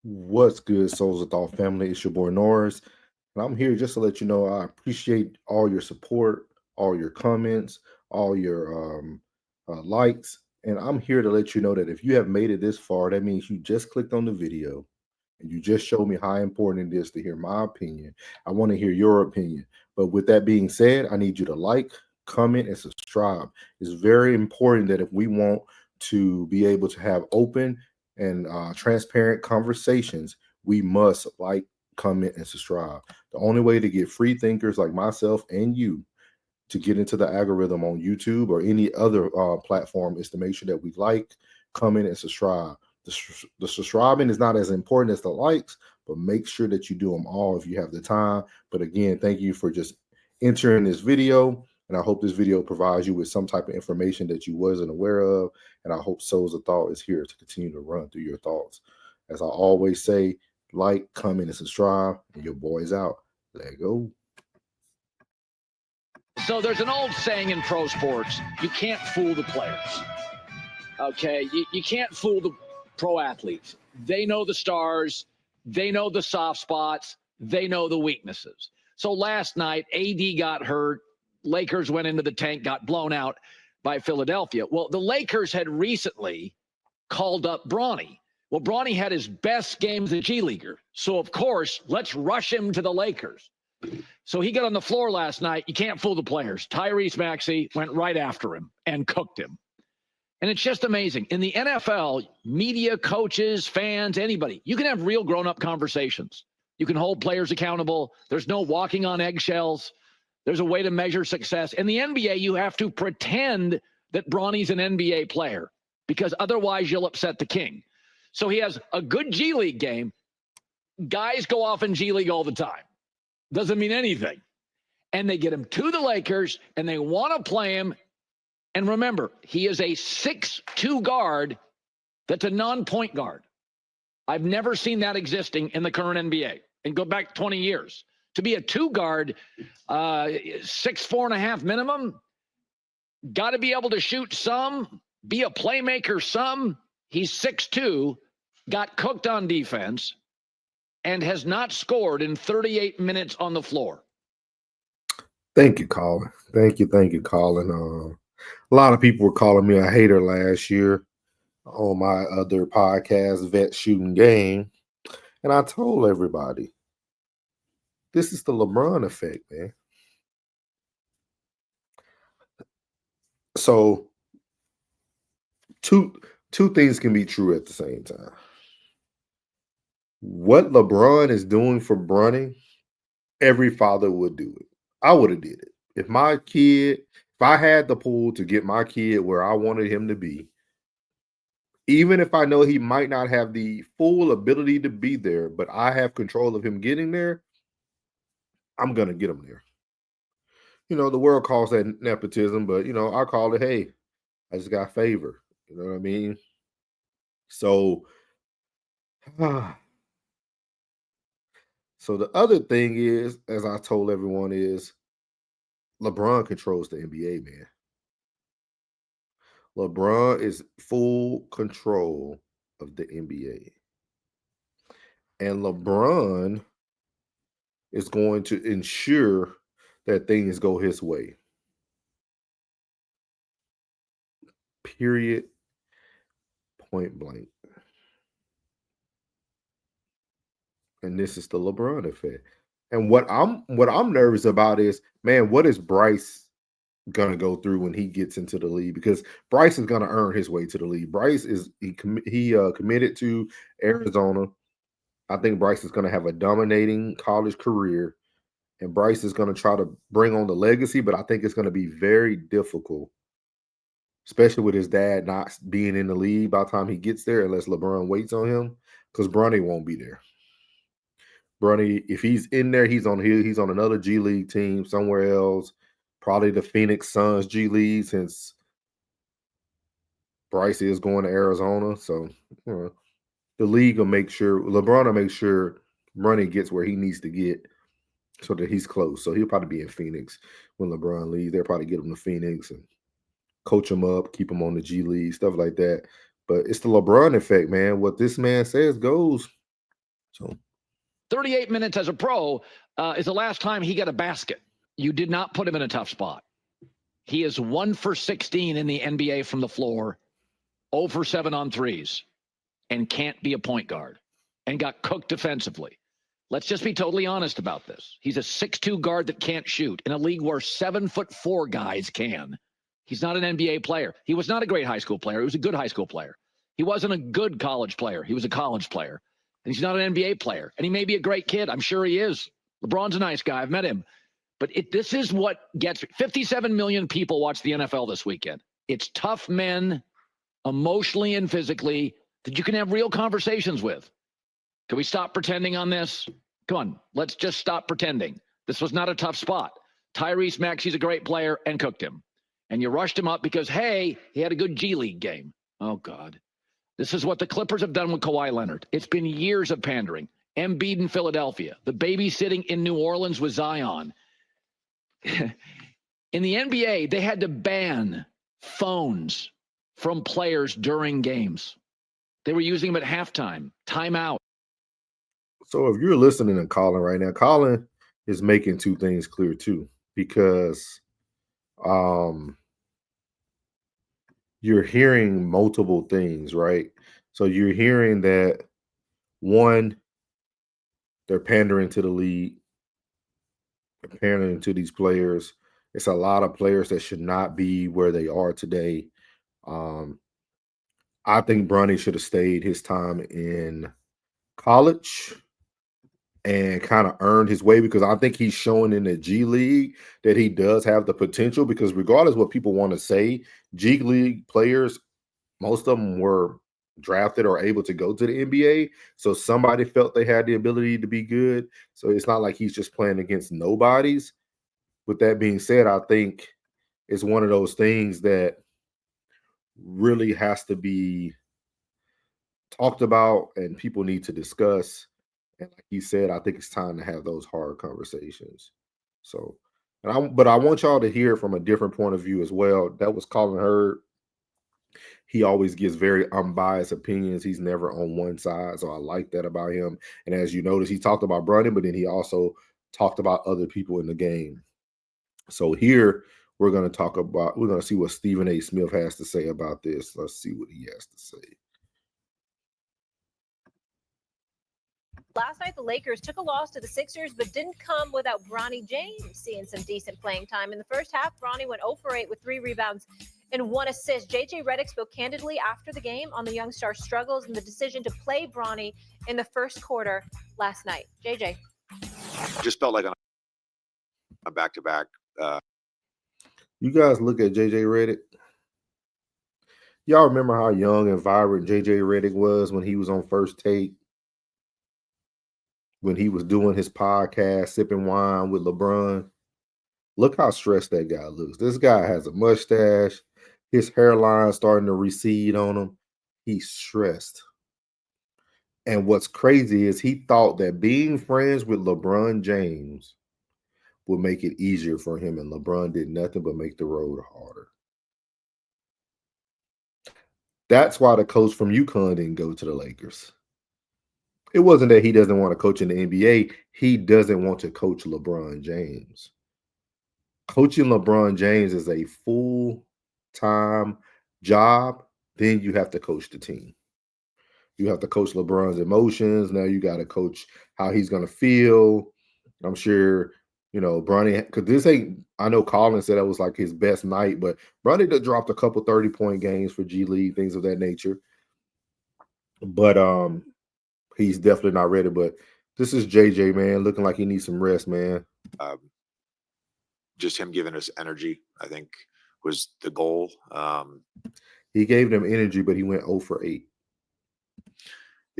What's good, Souls of Thought family? It's your boy Norris, and I'm here just to let you know I appreciate all your support, all your comments, all your likes, and I'm here to let you know that if you have made it this far, that means you just clicked on the video and you just showed me how important it is to hear my opinion. I want to hear your opinion. But with that being said, I need you to like, comment, and subscribe. It's very important that if we want to be able to have open and transparent conversations, we must like, comment, and subscribe. The only way to get free thinkers like myself and you to get into the algorithm on YouTube or any other platform is to make sure that we like, comment, and subscribe. The subscribing is not as important as the likes, but make sure that you do them all if you have the time. But again, thank you for just entering this video. And I hope this video provides you with some type of information that you wasn't aware of. And I hope Souls of Thought is here to continue to run through your thoughts. As I always say, like, comment, and subscribe. And your boy's out. Let go. So there's an old saying in pro sports, you can't fool the players. Okay, you can't fool the pro athletes. They know the stars. They know the soft spots. They know the weaknesses. So last night, AD got hurt. Lakers went into the tank, got blown out by Philadelphia. Well, the Lakers had recently called up Bronny. Well, Bronny had his best game as a G Leaguer. So, of course, let's rush him to the Lakers. So he got on the floor last night. You can't fool the players. Tyrese Maxey went right after him and cooked him. And it's just amazing. In the NFL, media, coaches, fans, anybody, you can have real grown-up conversations. You can hold players accountable. There's no walking on eggshells. There's a way to measure success. In the NBA, you have to pretend that Bronny's an NBA player because otherwise you'll upset the king. So he has a good G League game. Guys go off in G League all the time. Doesn't mean anything. And they get him to the Lakers, and they want to play him. And remember, he is a 6'2" guard that's a non-point guard. I've never seen that existing in the current NBA. And go back 20 years. To be a 2 guard, 6'4.5" minimum, got to be able to shoot some, be a playmaker some. He's 6'2", got cooked on defense, and has not scored in 38 minutes on the floor. Thank you, Colin. Thank you, Colin. A lot of people were calling me a hater last year on my other podcast, Vet Shooting Game. And I told everybody, this is the LeBron effect, man. So two things can be true at the same time. What LeBron is doing for Bronny, every father would do it. I would have did it. If I had the pull to get my kid where I wanted him to be, even if I know he might not have the full ability to be there, but I have control of him getting there, I'm going to get him there. You know, the world calls that nepotism, but, I call it, hey, I just got favor. You know what I mean? So, so the other thing is, as I told everyone, is LeBron controls the NBA, man. LeBron is full control of the NBA. And LeBron is going to ensure that things go his way. Period. Point blank. And this is the LeBron effect. And what I'm nervous about is, man, what is Bryce gonna go through when he gets into the league? Because Bryce is gonna earn his way to the league. Bryce is committed to Arizona. I think Bryce is gonna have a dominating college career, and Bryce is gonna try to bring on the legacy. But I think it's gonna be very difficult, especially with his dad not being in the league by the time he gets there, unless LeBron waits on him, because Bronny won't be there. Bronny, if he's in there, he's on another G League team somewhere else, probably the Phoenix Suns G League, since Bryce is going to Arizona. So the league will make sure LeBron will make sure Bronny gets where he needs to get so that he's close. So he'll probably be in Phoenix when LeBron leaves. They'll probably get him to Phoenix and coach him up, keep him on the G League, stuff like that. But it's the LeBron effect, man. What this man says goes. So 38 minutes as a pro is the last time he got a basket. You did not put him in a tough spot. He is 1 for 16 in the NBA from the floor, 0 for 7 on threes, and can't be a point guard, and got cooked defensively. Let's just be totally honest about this. He's a 6'2 guard that can't shoot in a league where 7'4" guys can. He's not an NBA player. He was not a great high school player. He was a good high school player. He wasn't a good college player. He was a college player. And he's not an NBA player. And he may be a great kid. I'm sure he is. LeBron's a nice guy. I've met him. But this is what gets 57 million people watch the NFL this weekend. It's tough men, emotionally and physically, that you can have real conversations with. Can we stop pretending on this? Come on, let's just stop pretending. This was not a tough spot. Tyrese Maxey's a great player and cooked him. And you rushed him up because, hey, he had a good G League game. Oh, God. This is what the Clippers have done with Kawhi Leonard. It's been years of pandering. Embiid in Philadelphia. The babysitting in New Orleans with Zion. In the NBA, they had to ban phones from players during games. They were using them at halftime, timeout. So if you're listening to Colin right now, Colin is making two things clear too, because you're hearing multiple things, right? So you're hearing that, one, they're pandering to the league, they're pandering to these players. It's a lot of players that should not be where they are today. I think Bronny should have stayed his time in college and kind of earned his way, because I think he's showing in the G League that he does have the potential, because regardless what people want to say, G League players, most of them were drafted or able to go to the NBA. So somebody felt they had the ability to be good. So it's not like he's just playing against nobodies. With that being said, I think it's one of those things that really has to be talked about and people need to discuss. And like you said, I think it's time to have those hard conversations. So, but I want y'all to hear from a different point of view as well. That was Colin Hurd. He always gives very unbiased opinions. He's never on one side. So I like that about him. And as you notice, he talked about Bronny, but then he also talked about other people in the game. So here we're going to see what Stephen A. Smith has to say about this. Let's see what he has to say. Last night, the Lakers took a loss to the Sixers, but didn't come without Bronny James seeing some decent playing time. In the first half, Bronny went 0 for 8 with 3 rebounds and 1 assist. JJ Redick spoke candidly after the game on the young star's struggles and the decision to play Bronny in the first quarter last night. JJ. Just felt like a back-to-back. You guys look at JJ Redick. Y'all remember how young and vibrant JJ Redick was when he was on First Take? When he was doing his podcast, sipping wine with LeBron. Look how stressed that guy looks. This guy has a mustache. His hairline starting to recede on him. He's stressed. And what's crazy is he thought that being friends with LeBron James would make it easier for him, and LeBron did nothing but make the road harder. That's why the coach from UConn didn't go to the Lakers. It wasn't that he doesn't want to coach in the NBA. He doesn't want to coach LeBron James. Coaching LeBron James is a full-time job. Then you have to coach the team. You have to coach LeBron's emotions. Now you got to coach how he's going to feel. I'm sure, Bronny, because this ain't, I know Colin said that was like his best night, but Bronny did dropped a couple 30-point games for G League, things of that nature. But he's definitely not ready. But this is JJ, man, looking like he needs some rest, man. Just him giving us energy, I think, was the goal. He gave them energy, but he went 0 for 8.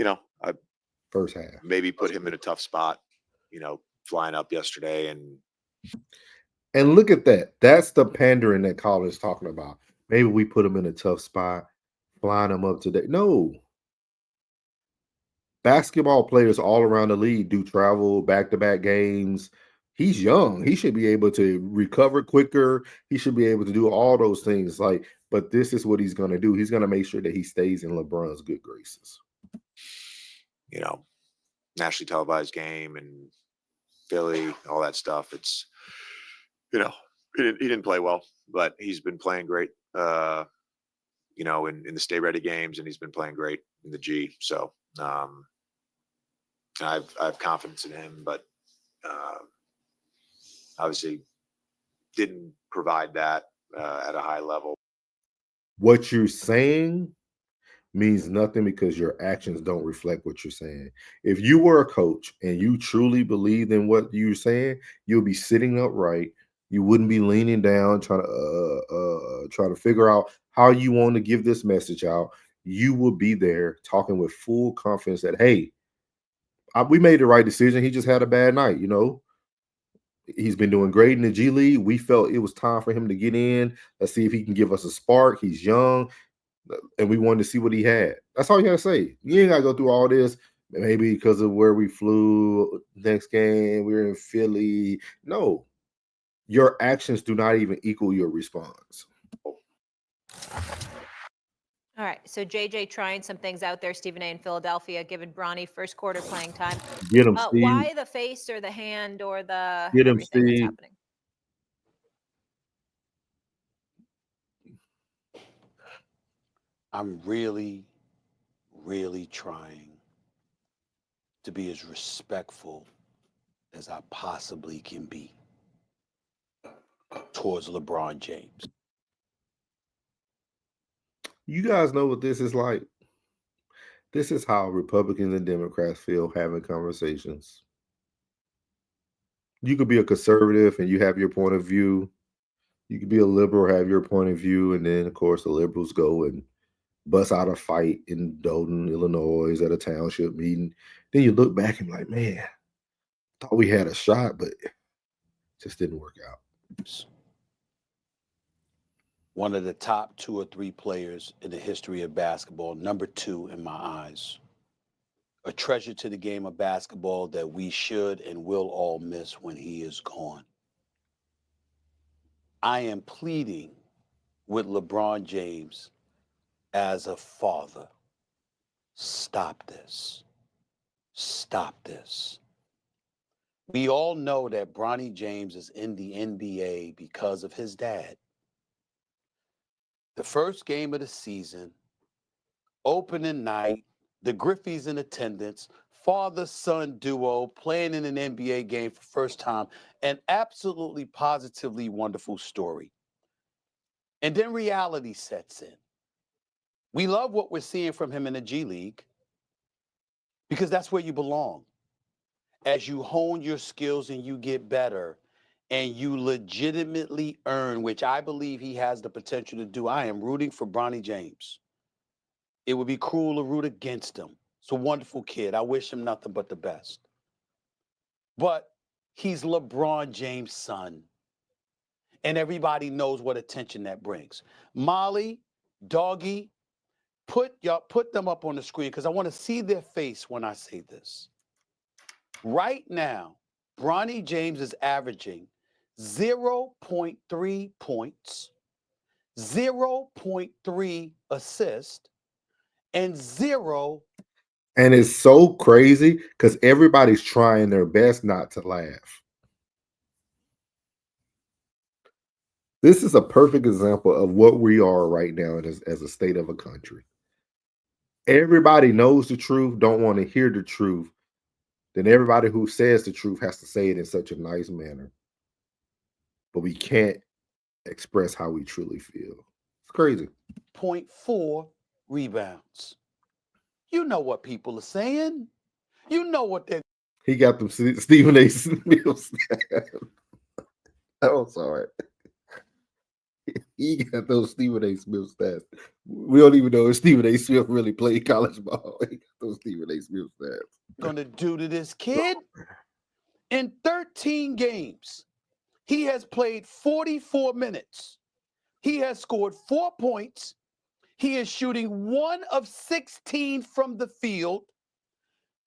I first half. Maybe put him in a tough spot, flying up yesterday. And look at that. That's the pandering that Colin's talking about. Maybe we put him in a tough spot, flying him up today. No. Basketball players all around the league do travel, back-to-back games. He's young. He should be able to recover quicker. He should be able to do all those things. But this is what he's going to do. He's going to make sure that he stays in LeBron's good graces. nationally televised game and Philly, all that stuff. It's, you know, he didn't play well, but he's been playing great, you know, in the Stay Ready games, and he's been playing great in the G. So I have confidence in him, but obviously didn't provide that at a high level. What you're saying means nothing because your actions don't reflect what you're saying. If you were a coach and you truly believed in what you're saying, you'll be sitting upright. You wouldn't be leaning down trying to figure out how you want to give this message out. You will be there talking with full confidence that, hey, we made the right decision. He just had a bad night. You know, he's been doing great in the G League. We felt it was time for him to get in. Let's see if he can give us a spark. He's young, and we wanted to see what he had. That's all you gotta say. You ain't gotta go through all this. Maybe because of where we flew next game, we were in Philly. No, your actions do not even equal your response. All right, so JJ trying some things out there. Stephen A. in Philadelphia giving Bronny first quarter playing time. Get him, Steve. Why the face or the hand or the Get him, everything that's Steve. happening? I'm really, really trying to be as respectful as I possibly can be towards LeBron James. You guys know what this is like. This is how Republicans and Democrats feel having conversations. You could be a conservative and you have your point of view. You could be a liberal, have your point of view, and then of course the liberals go and bust out a fight in Dayton, Illinois at a township meeting. Then you look back and like, man, thought we had a shot, but it just didn't work out. One of the top 2 or 3 players in the history of basketball, number 2 in my eyes. A treasure to the game of basketball that we should and will all miss when he is gone. I am pleading with LeBron James as a father. Stop this. Stop this. We all know that Bronny James is in the NBA because of his dad. The first game of the season, opening night, the Griffies in attendance, father-son duo playing in an NBA game for first time, an absolutely positively wonderful story. And then reality sets in. We love what we're seeing from him in the G League because that's where you belong. As you hone your skills and you get better and you legitimately earn, which I believe he has the potential to do. I am rooting for Bronny James. It would be cruel to root against him. It's a wonderful kid. I wish him nothing but the best. But he's LeBron James' son. And everybody knows what attention that brings. Molly, Doggy, put them up on the screen because I want to see their face when I say this. Right now, Bronny James is averaging 0.3 points, 0.3 assists, and 0. And it's so crazy because everybody's trying their best not to laugh. This is a perfect example of what we are right now as a state of a country. Everybody knows the truth, don't want to hear the truth. Then everybody who says the truth has to say it in such a nice manner. But we can't express how we truly feel. It's crazy. 0.4 rebounds. You know what people are saying. You know what they're. He got them Stephen A. Smith stats. Oh, sorry. He got those Stephen A. Smith stats. We don't even know if Stephen A. Smith really played college ball. He got those Stephen A. Smith stats. Going to do to this kid? In 13 games, he has played 44 minutes. He has scored 4 points. He is shooting 1 of 16 from the field,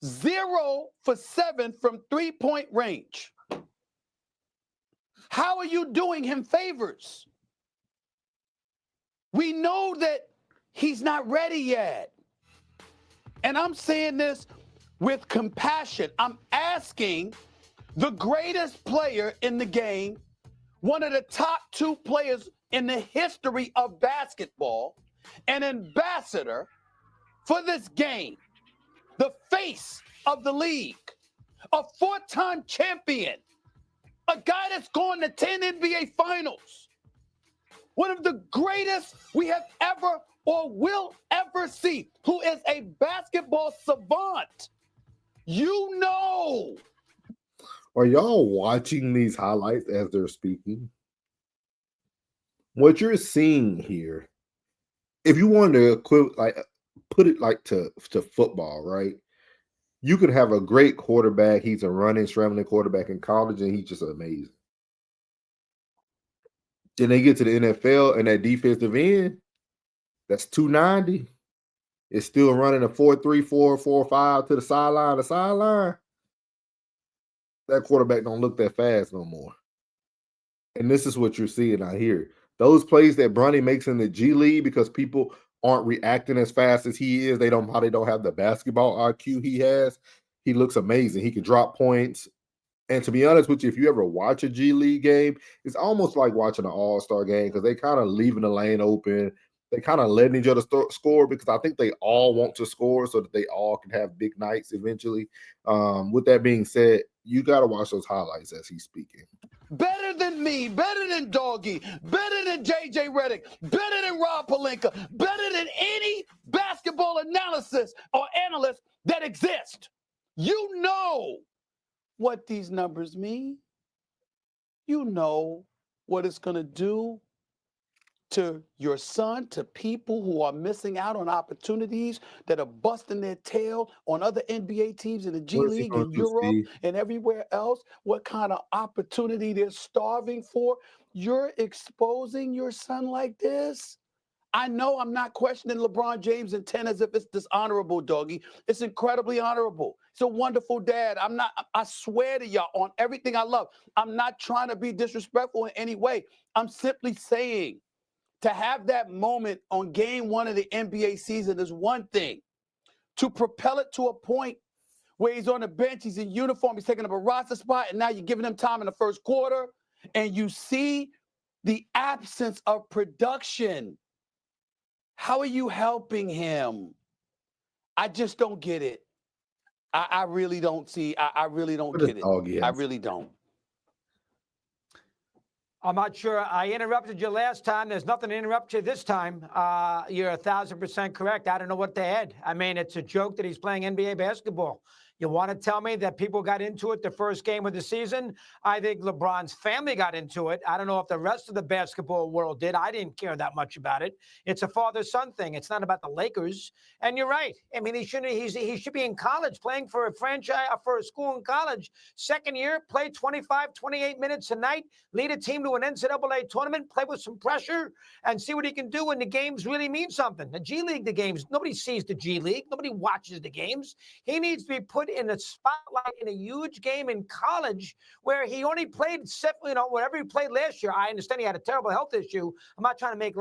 0 for 7 from three-point range. How are you doing him favors? We know that he's not ready yet. And I'm saying this with compassion. I'm asking the greatest player in the game, one of the top 2 players in the history of basketball, an ambassador for this game, the face of the league, a 4-time champion, a guy that's gone to 10 NBA finals, one of the greatest we have ever or will ever see, who is a basketball savant. You know. Are y'all watching these highlights as they're speaking? What you're seeing here, if you wanted to put it like to football, right? You could have a great quarterback. He's a running, scrambling quarterback in college, and he's just amazing. Then they get to the NFL, and that defensive end, that's 290, is still running a 4.3, 4.45 to the sideline. That quarterback don't look that fast no more. And this is what you're seeing out here. Those plays that Bronny makes in the G League, because people aren't reacting as fast as he is. They don't have the basketball IQ he has. He looks amazing. He can drop points. And to be honest with you, if you ever watch a G League game, it's almost like watching an all-star game, because they kind of leaving the lane open. They kind of letting each other score, because I think they all want to score so that they all can have big nights eventually. With that being said, you got to watch those highlights as he's speaking. Better than me, better than Doggy, better than JJ Redick, better than Rob Pelinka, better than any basketball analysis or analyst that exists. You know what these numbers mean. You know what it's going to do to your son, to people who are missing out on opportunities, that are busting their tail on other NBA teams in the G What is he League, going in to Europe, see? and everywhere else, what kind of opportunity they're starving for. You're exposing your son like this? I know I'm not questioning LeBron James and 10 as if it's dishonorable, Doggy. It's incredibly honorable. It's a wonderful dad. I swear to y'all on everything I love, I'm not trying to be disrespectful in any way. I'm simply saying, to have that moment on game 1 of the NBA season is one thing. To propel it to a point where he's on the bench, he's in uniform, he's taking up a roster spot, and now you're giving him time in the first quarter, and you see the absence of production. How are you helping him? I just don't get it. I really don't see. I really don't get it. I really don't. I'm not sure. I interrupted you last time. There's nothing to interrupt you this time. You're 1,000% correct. I don't know what to add. I mean, it's a joke that he's playing NBA basketball. You want to tell me that people got into it the first game of the season? I think LeBron's family got into it. I don't know if the rest of the basketball world did. I didn't care that much about it. It's a father-son thing. It's not about the Lakers. And you're right. I mean, he should be in college, playing for a franchise, for a school in college. Second year, play 25, 28 minutes a night, lead a team to an NCAA tournament, play with some pressure, and see what he can do when the games really mean something. The G League, the games, nobody sees the G League. Nobody watches the games. He needs to be put in a spotlight in a huge game in college where he only played, whatever he played last year. I understand he had a terrible health issue. I'm not trying to make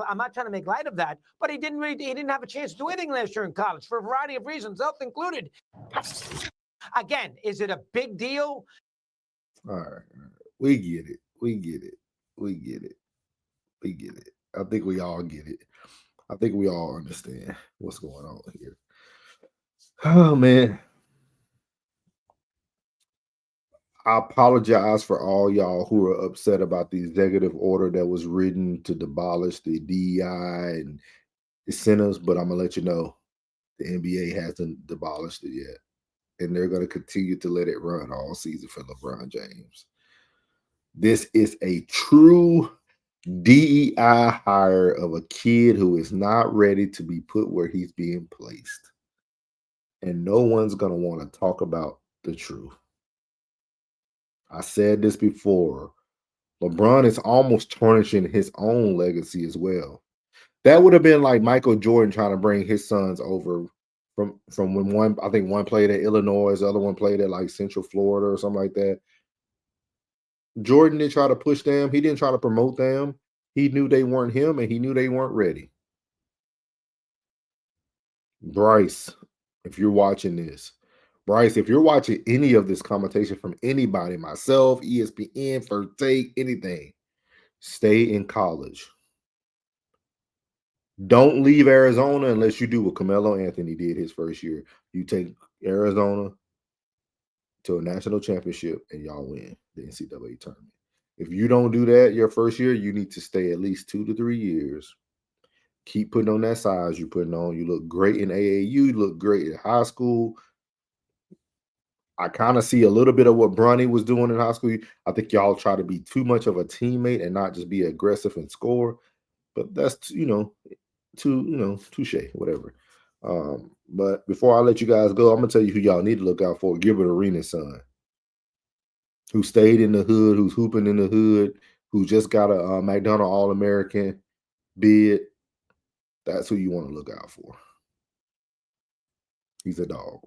light of that, but he didn't have a chance to do anything last year in college for a variety of reasons, health included. Again, is it a big deal? All right. We get it. I think we all get it. I think we all understand what's going on here. Oh, man. I apologize for all y'all who are upset about the executive order that was written to demolish the DEI and incentives, but I'm going to let you know the NBA hasn't demolished it yet. And they're going to continue to let it run all season for LeBron James. This is a true DEI hire of a kid who is not ready to be put where he's being placed. And no one's going to want to talk about the truth. I said this before. LeBron is almost tarnishing his own legacy as well. That would have been like Michael Jordan trying to bring his sons over from when one played at Illinois, the other one played at like Central Florida or something like that. Jordan didn't try to push them. He didn't try to promote them. He knew they weren't him, and he knew they weren't ready. Bryce, if you're watching this, Bryce, if you're watching any of this commentation from anybody, myself, ESPN, First Take, anything, stay in college. Don't leave Arizona unless you do what Carmelo Anthony did his first year. You take Arizona to a national championship and y'all win the NCAA tournament. If you don't do that your first year, you need to stay at least 2 to 3 years. Keep putting on that size you're putting on. You look great in AAU. You look great in high school. I kind of see a little bit of what Bronny was doing in high school. I think y'all try to be too much of a teammate and not just be aggressive and score. But that's touche, whatever. But before I let you guys go, I'm gonna tell you who y'all need to look out for. Gilbert Arenas' son, who stayed in the hood, who's hooping in the hood, who just got a McDonald All-American bid. That's who you want to look out for. He's a dog.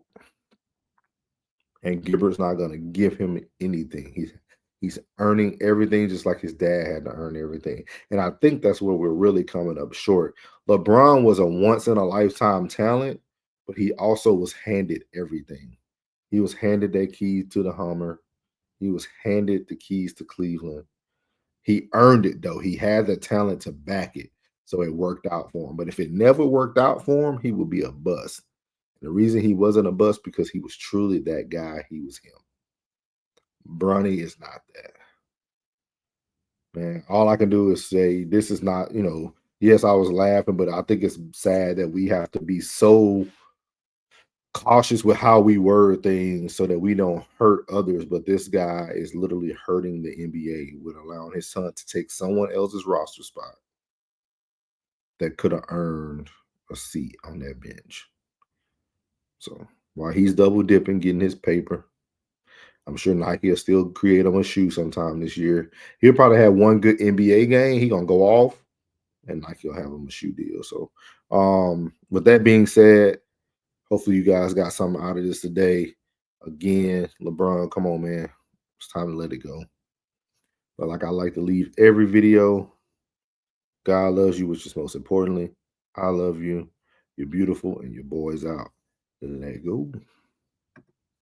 And Gilbert's not gonna give him anything. He's earning everything just like his dad had to earn everything. And I think that's where we're really coming up short. LeBron was a once-in-a-lifetime talent, but he also was handed everything. He was handed that key to the Hummer. He was handed the keys to Cleveland. He earned it, though. He had the talent to back it, so it worked out for him. But if it never worked out for him, he would be a bust. The reason he wasn't a bust because he was truly that guy. He was him. Bronny is not that. Man, all I can do is say this is not, yes, I was laughing, but I think it's sad that we have to be so cautious with how we word things so that we don't hurt others. But this guy is literally hurting the NBA with allowing his son to take someone else's roster spot that could have earned a seat on that bench. So while he's double dipping, getting his paper, I'm sure Nike will still create him a shoe sometime this year. He'll probably have one good NBA game. He's gonna go off, and Nike will have him a shoe deal. So, with that being said, hopefully you guys got something out of this today. Again, LeBron, come on, man. It's time to let it go. But like I like to leave every video, God loves you, which is most importantly, I love you. You're beautiful, and your boy's out. Let go.